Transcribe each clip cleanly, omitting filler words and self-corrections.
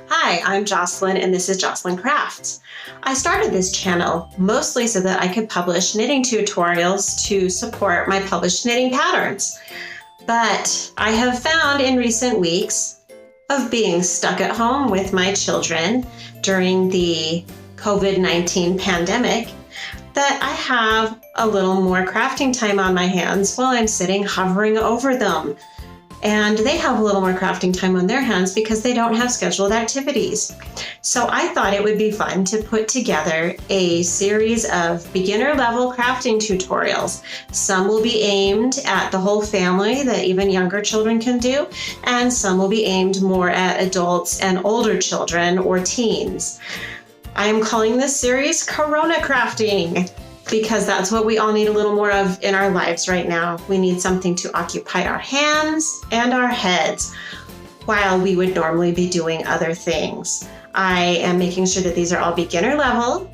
Hi, I'm Jocelyn and this is Jocelyn Crafts. I started this channel mostly so that I could publish knitting tutorials to support my published knitting patterns. But I have found in recent weeks of being stuck at home with my children during the COVID-19 pandemic that I have a little more crafting time on my hands while I'm sitting hovering over them. And they have a little more crafting time on their hands because they don't have scheduled activities. So I thought it would be fun to put together a series of beginner level crafting tutorials. Some will be aimed at the whole family that even younger children can do, and some will be aimed more at adults and older children or teens. I am calling this series Corona Crafting, because that's what we all need a little more of in our lives right now. We need something to occupy our hands and our heads while we would normally be doing other things. I am making sure that these are all beginner level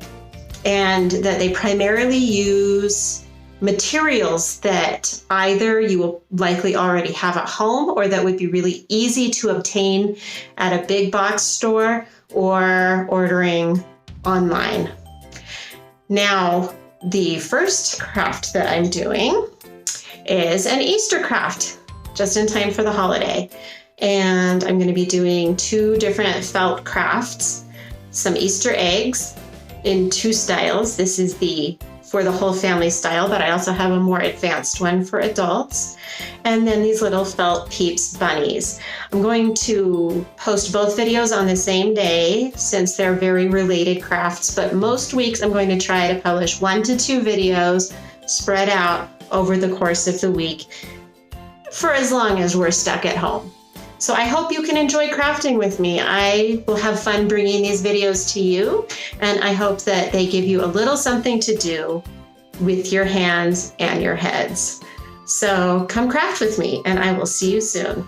and that they primarily use materials that either you will likely already have at home or that would be really easy to obtain at a big box store or ordering online. Now, the first craft that I'm doing is an Easter craft, just in time for the holiday. And I'm going to be doing two different felt crafts, some Easter eggs in two styles. This is the for the whole family style, but I also have a more advanced one for adults. And then these little felt Peeps bunnies. I'm going to post both videos on the same day since they're very related crafts, but most weeks I'm going to try to publish 1 to 2 videos spread out over the course of the week for as long as we're stuck at home. So I hope you can enjoy crafting with me. I will have fun bringing these videos to you, and I hope that they give you a little something to do with your hands and your heads. So come craft with me, and I will see you soon.